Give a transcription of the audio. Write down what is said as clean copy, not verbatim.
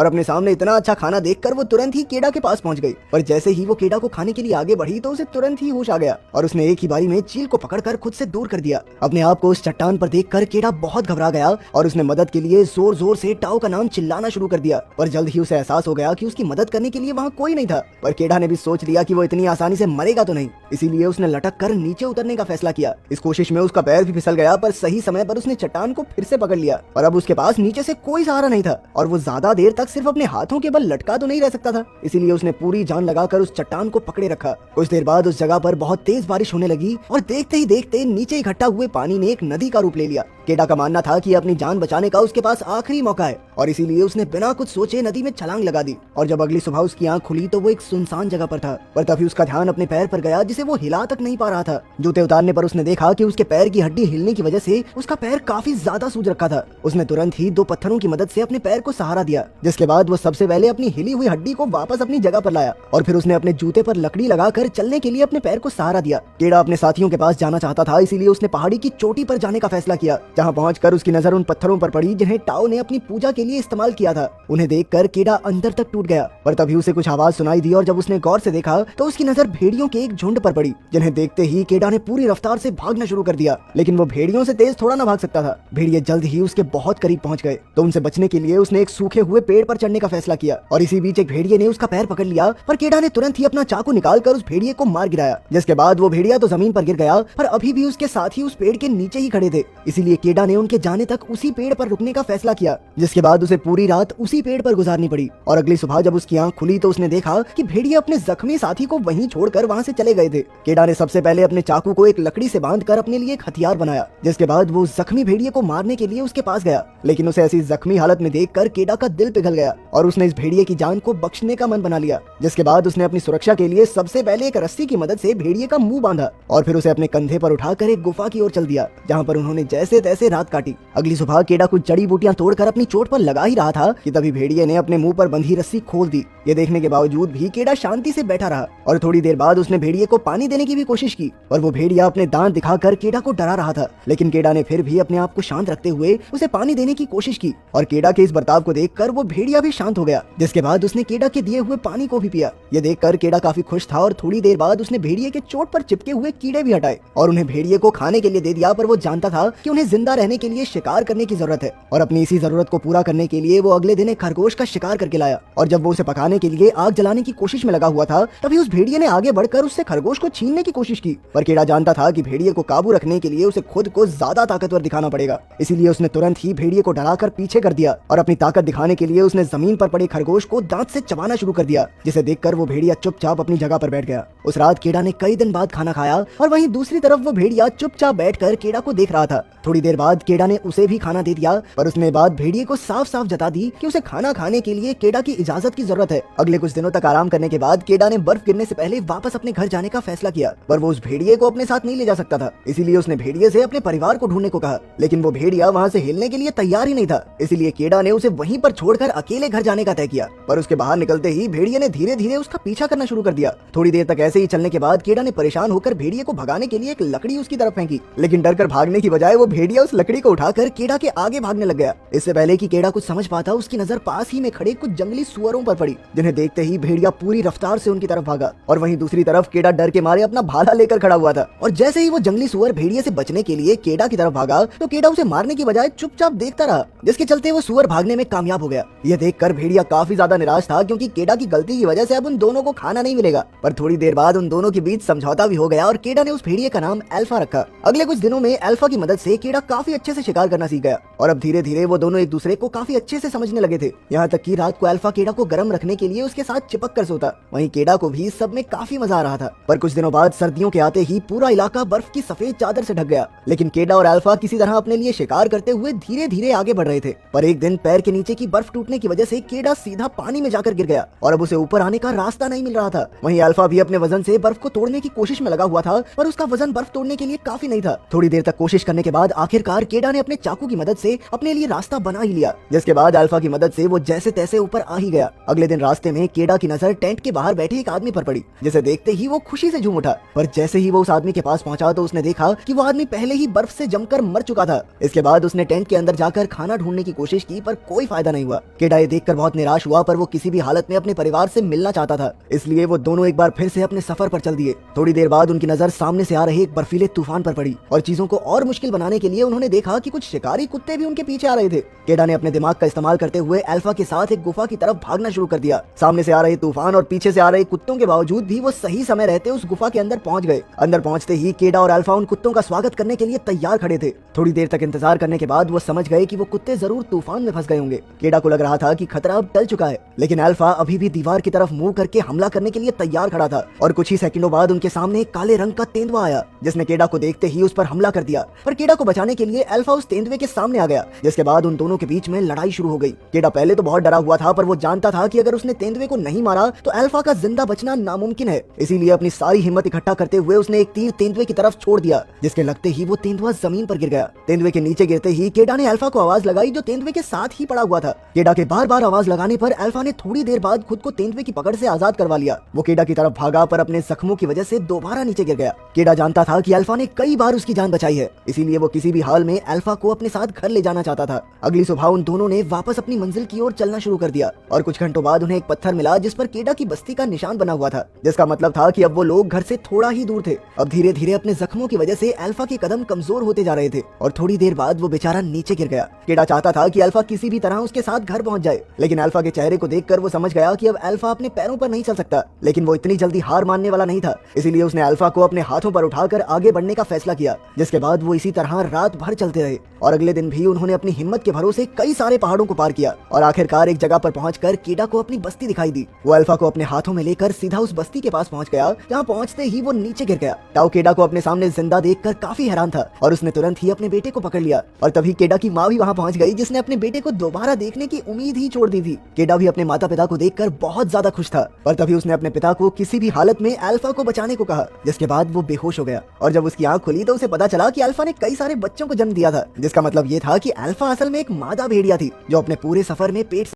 और अपने सामने इतना अच्छा खाना देखकर वो तुरंत ही केडा के पास पहुंच गई। पर जैसे ही वो केडा को खाने के लिए आगे बढ़ी तो उसे तुरंत ही होश आ गया और उसने एक ही बारी में चील को पकड़कर खुद से दूर कर दिया। अपने आप को उस चट्टान पर देखकर केडा बहुत घबरा गया और उसने मदद के लिए जोर जोर से टाओ का नाम चिल्लाना शुरू कर दिया। पर जल्द ही उसे एहसास हो गया कि उसकी मदद करने के लिए वहाँ कोई नहीं था। पर केडा ने भी सोच लिया कि वो इतनी आसानी से मरेगा तो नहीं, इसीलिए उसने लटक कर नीचे उतरने का फैसला किया। इस कोशिश में उसका पैर भी फिसल गया, पर सही समय पर उसने चट्टान को फिर से पकड़ लिया और अब उसके पास नीचे से कोई सहारा नहीं था और वो ज्यादा देर तक सिर्फ अपने हाथों के बल लटका तो नहीं रह सकता था। इसीलिए उसने पूरी जान लगाकर उस चट्टान को पकड़े रखा। कुछ देर बाद उस जगह पर बहुत तेज बारिश होने लगी और देखते ही देखते नीचे इकट्ठा हुए पानी ने एक नदी का रूप ले लिया। केडा का मानना था कि अपनी जान बचाने का उसके पास आखिरी मौका है और इसीलिए उसने बिना कुछ सोचे नदी में छलांग लगा दी। और जब अगली सुबह उसकी आंख खुली तो वो एक सुनसान जगह पर था, पर तभी उसका ध्यान अपने पैर पर गया जिसे वो हिला तक नहीं पा रहा था। जूते उतारने पर उसने देखा कि उसके पैर की हड्डी हिलने की वजह से उसका पैर काफी ज्यादा सूज रखा था। उसने तुरंत ही 2 पत्थरों की मदद से अपने पैर को सहारा दिया, जिसके बाद वो सबसे पहले अपनी हिली हुई हड्डी को वापस अपनी जगह पर लाया और फिर उसने अपने जूते पर लकड़ी लगाकर चलने के लिए अपने पैर को सहारा दिया। केडा अपने साथियों के पास जाना चाहता था, इसीलिए उसने पहाड़ी की चोटी पर जाने का फैसला किया, जहाँ पहुंचकर उसकी नजर उन पत्थरों पर पड़ी जिन्हें टाओ ने अपनी पूजा के लिए इस्तेमाल किया था। उन्हें देखकर केडा अंदर तक टूट गया, पर तभी उसे कुछ आवाज सुनाई दी और जब उसने गौर से देखा तो उसकी नजर भेड़ियों के एक झुंड पर पड़ी, जिन्हें देखते ही केडा ने पूरी रफ्तार से भागना शुरू कर दिया। लेकिन वो भेड़ियों से तेज थोड़ा ना भाग सकता था। भेड़िए जल्द ही उसके बहुत करीब पहुंच गए, तो उनसे बचने के लिए उसने एक सूखे हुए पेड़ पर चढ़ने का फैसला किया और इसी बीच एक भेड़िए ने उसका पैर पकड़ लिया। पर केडा ने तुरंत ही अपना चाकू निकालकर उस भेड़िए को मार गिराया, जिसके बाद वो भेड़िया तो जमीन पर गिर गया, पर अभी भी उसके साथी उस पेड़ के नीचे ही खड़े थे। इसीलिए केडा ने उनके जाने तक उसी पेड़ पर रुकने का फैसला किया, जिसके बाद उसे पूरी रात उसी पेड़ पर गुजारनी पड़ी। और अगली सुबह जब उसकी आंख खुली तो उसने देखा कि भेड़िए अपने जख्मी साथी को वहीं छोड़कर वहां से चले गए थे। केडा ने सबसे पहले अपने चाकू को एक लकड़ी से बांधकर अपने लिए एक हथियार बनाया, जिसके बाद वो जख्मी भेड़िए को मारने के लिए उसके पास गया। लेकिन उसे ऐसी जख्मी हालत में देखकर केडा का दिल पिघल गया और उसने इस भेड़िए की जान को बख्शने का मन बना लिया। जिसके बाद उसने अपनी सुरक्षा के लिए सबसे पहले एक रस्सी की मदद से भेड़िए का मुंह बांधा और फिर उसे अपने कंधे पर उठाकर एक गुफा की ओर चल दिया, जहाँ पर उन्होंने जैसे तैसे रात काटी। अगली सुबह केडा कुछ जड़ी बूटियां तोड़कर अपनी चोट पर लगा ही रहा था कि तभी भेड़िए ने अपने मुंह पर बंधी रस्सी खोल दी। ये देखने के बावजूद भी केडा शांति से बैठा रहा और थोड़ी देर बाद उसने भेड़िए को पानी देने की भी कोशिश की, और वो भेड़िया अपने दांत दिखाकर केडा को डरा रहा था। लेकिन केडा ने फिर भी अपने आप को शांत रखते हुए उसे पानी देने की कोशिश की और केडा के इस बर्ताव को देखकर वो भेड़िया भी शांत हो गया, जिसके बाद उसने केडा के दिए हुए पानी को भी पिया। ये देखकर केडा काफी खुश था और थोड़ी देर बाद उसने भेड़िए के चोट पर चिपके हुए कीड़े भी हटाए और उन्हें भेड़िए को खाने के लिए दे दिया। पर वो जानता था कि उन्हें जिंदा रहने के लिए शिकार करने की जरूरत है और अपनी इसी जरूरत को पूरा करने के लिए वो अगले दिन एक खरगोश का शिकार करके लाया। और जब वो उसे पकाने के लिए आग जलाने की कोशिश में लगा हुआ था तभी उस भेड़िए ने आगे बढ़कर उससे खरगोश को छीनने की कोशिश की। पर केडा जानता था कि भेड़िए को काबू रखने के लिए उसे खुद को ज्यादा ताकतवर दिखाना पड़ेगा, इसीलिए उसने तुरंत ही भेड़िए को डराकर पीछे कर दिया और अपनी ताकत दिखाने के लिए उसने जमीन पर पड़े खरगोश को दांत से चबाना शुरू कर दिया, जिसे देखकर वो भेड़िया चुपचाप अपनी जगह पर बैठ गया। उस रात केडा ने कई दिन बाद खाना खाया और वहीं दूसरी तरफ वो भेड़िया चुपचाप बैठकर केडा को देख रहा था। थोड़ी देर बाद केडा ने उसे भी खाना दे दिया, पर उसने बाद भेड़िए को साफ साफ जता दी कि उसे खाना खाने के लिए केडा की इजाजत की जरूरत है। अगले कुछ दिनों तक आराम करने के बाद केडा ने बर्फ गिरने से पहले वापस अपने घर जाने का फैसला किया, पर वो उस भेड़िए को अपने साथ नहीं ले जा सकता था, इसीलिए उसने भेड़िए से अपने परिवार को ढूंढने को कहा। लेकिन वो भेड़िया वहाँ से हिलने के लिए तैयार ही नहीं था, इसीलिए केडा ने उसे वहीं पर छोड़कर अकेले घर जाने का तय किया। पर उसके बाहर निकलते ही भेड़िए ने धीरे धीरे उसका पीछा करना शुरू कर दिया। थोड़ी देर तक ऐसे ही चलने के बाद केडा ने परेशान होकर भेड़िए को भगाने के लिए एक लकड़ी उसकी तरफ फेंकी, लेकिन डरकर भागने की बजाय वो भेड़िया उस लकड़ी को उठाकर केडा के आगे भागने लग गया। इससे पहले कि केडा कुछ समझ पाता उसकी नजर पास ही में खड़े कुछ जंगली सुअरों पर पड़ी, जिन्हें देखते ही भेड़िया पूरी रफ्तार से उनकी तरफ भागा। और वहीं दूसरी तरफ केडा डर के मारे अपना भाला लेकर खड़ा हुआ था और जैसे ही वो जंगली सुअर भेड़िए से बचने के लिए केडा की तरफ भागा तो केडा उसे मारने की बजाय चुपचाप देखता रहा, जिसके चलते वो सुअर भागने में कामयाब हो गया। यह देखकर भेड़िया काफी ज्यादा निराश था, क्योंकि केडा की गलती की वजह से अब उन दोनों को खाना नहीं मिलेगा। पर थोड़ी देर बाद उन दोनों के बीच समझौता भी हो गया और केडा ने उस भेड़िए का नाम अल्फा रखा। अगले कुछ दिनों में अल्फा की मदद से केडा काफी अच्छे से शिकार करना सीख गया और अब धीरे धीरे वो दोनों एक दूसरे को काफी अच्छे से समझने लगे थे। यहाँ तक कि रात को अल्फा केडा को गर्म रखने के लिए उसके साथ चिपक कर सोता। वहीं केडा को भी सब में काफी मजा आ रहा था। पर कुछ दिनों बाद सर्दियों के आते ही पूरा इलाका बर्फ की सफेद चादर से ढक गया, लेकिन केडा और अल्फा किसी तरह अपने लिए शिकार करते हुए धीरे धीरे आगे बढ़ रहे थे। पर एक दिन पैर के नीचे की बर्फ टूटने की वजह से केडा सीधा पानी में जाकर गिर गया और अब उसे ऊपर आने का रास्ता नहीं मिल रहा था। वहीं अल्फा भी अपने वजन से बर्फ को तोड़ने की कोशिश में लगा हुआ था, पर उसका वजन बर्फ तोड़ने के लिए काफी नहीं था। थोड़ी देर तक कोशिश करने के बाद आखिर आखिरकार केडा ने अपने चाकू की मदद से अपने लिए रास्ता बना ही लिया, जिसके बाद अल्फा की मदद से वो जैसे तैसे ऊपर आ ही गया। अगले दिन रास्ते में केडा की नजर टेंट के बाहर बैठे एक आदमी पर पड़ी, जिसे देखते ही वो खुशी से झूम उठा। पर जैसे ही वो उस आदमी के पास पहुंचा तो उसने देखा कि वो आदमी पहले ही बर्फ से जमकर मर चुका था। इसके बाद उसने टेंट के अंदर जाकर खाना ढूंढने की कोशिश की, पर कोई फायदा नहीं हुआ। केडा ये देखकर बहुत निराश हुआ, पर वो किसी भी हालत में अपने परिवार से मिलना चाहता था, इसलिए वो दोनों एक बार फिर से अपने सफर पर चल दिए। थोड़ी देर बाद उनकी नजर सामने से आ रहे एक बर्फीले तूफान पर पड़ी और चीजों को और मुश्किल बनाने के लिए उन्होंने देखा कि कुछ शिकारी कुत्ते भी उनके पीछे आ रहे थे। केडा ने अपने दिमाग का इस्तेमाल करते हुए अल्फा के साथ एक गुफा की तरफ भागना शुरू कर दिया। सामने से आ रहे तूफान और पीछे से आ रहे कुत्तों के बावजूद भी वो सही समय रहते उस गुफा के अंदर पहुंच गए। अंदर पहुंचते ही केडा और अल्फा उन कुत्तों का स्वागत करने के लिए तैयार खड़े थे। थोड़ी देर तक इंतजार करने के बाद वो समझ गए कि वो कुत्ते जरूर तूफान में फंस गए होंगे। केडा को लग रहा था कि खतरा अब टल चुका है, लेकिन अल्फा अभी भी दीवार की तरफ मुंह करके हमला करने के लिए तैयार खड़ा था और कुछ ही सेकंडों बाद उनके सामने एक काले रंग का तेंदुआ आया, जिसने केडा को देखते ही उस पर हमला कर दिया। पर केडा को बचाने के लिए अल्फा उस तेंदुए के सामने आ गया, जिसके बाद उन दोनों के बीच में लड़ाई शुरू हो गई। केडा पहले तो बहुत डरा हुआ था, पर वो जानता था कि अगर उसने तेंदुए को नहीं मारा तो अल्फा का जिंदा बचना नामुमकिन है। इसीलिए अपनी सारी हिम्मत इकट्ठा करते हुए उसने एक तीर तेंदुए की तरफ छोड़ दिया, जिसके लगते ही वो तेंदुआ जमीन पर गिर गया। तेंदुए के नीचे गिरते ही केडा ने अल्फा को आवाज लगाई, जो तेंदुए के साथ ही पड़ा हुआ था। केडा के बार बार आवाज लगाने पर अल्फा ने थोड़ी देर बाद खुद को तेंदुए की पकड़ से आजाद करवा लिया। वो केडा की तरफ भागा, पर अपने जख्मों की वजह से दोबारा नीचे गिर गया। केडा जानता था कि अल्फा ने कई बार उसकी जान बचाई है, इसीलिए वो किसी भी हाल में अल्फा को अपने साथ घर ले जाना चाहता था। अगली सुबह उन दोनों ने वापस अपनी मंजिल की ओर चलना शुरू कर दिया और कुछ घंटों बाद उन्हें एक पत्थर मिला, जिस पर केडा की बस्ती का निशान बना हुआ था, जिसका मतलब था कि अब वो लोग घर से थोड़ा ही दूर थे। अब धीरे धीरे अपने जख्मों की वजह से अल्फा के कदम कमजोर होते जा रहे थे और थोड़ी देर बाद वो बेचारा नीचे गिर गया। केडा चाहता था कि अल्फा किसी भी तरह उसके साथ घर पहुंच जाए, लेकिन अल्फा के चेहरे को देखकर वो समझ गया कि अब अल्फा अपने पैरों पर नहीं चल सकता। लेकिन वो इतनी जल्दी हार मानने वाला नहीं था, इसीलिए उसने अल्फा को अपने हाथों पर उठाकर आगे बढ़ने का फैसला किया, जिसके बाद वो इसी तरह रात भर चलते रहे और अगले दिन भी उन्होंने अपनी हिम्मत के भरोसे कई सारे पहाड़ों को पार किया और आखिरकार एक जगह पर पहुंचकर केडा को अपनी बस्ती दिखाई दी। वो अल्फा को अपने हाथों में लेकर सीधा उस बस्ती के पास पहुंच गया, जहां पहुंचते ही वो नीचे गिर गया। टाओ केडा को अपने सामने जिंदा देखकर काफी हैरान था और उसने तुरंत ही अपने बेटे को पकड़ लिया और तभी केडा की माँ भी वहां पहुंच गई, जिसने अपने बेटे को दोबारा देखने की उम्मीद ही छोड़ दी थी। केडा भी अपने माता पिता को देखकर बहुत ज्यादा खुश था, पर तभी उसने अपने पिता को किसी भी हालत में अल्फा को बचाने को कहा, जिसके बाद वो बेहोश हो गया और जब उसकी आंख खुली तो उसे पता चला कि अल्फा ने कई सारे बच्चों को जन्म दिया था, जिसका मतलब ये था कि अल्फा असल में एक मादा भेड़िया थी, जो अपने पूरे सफर में पेट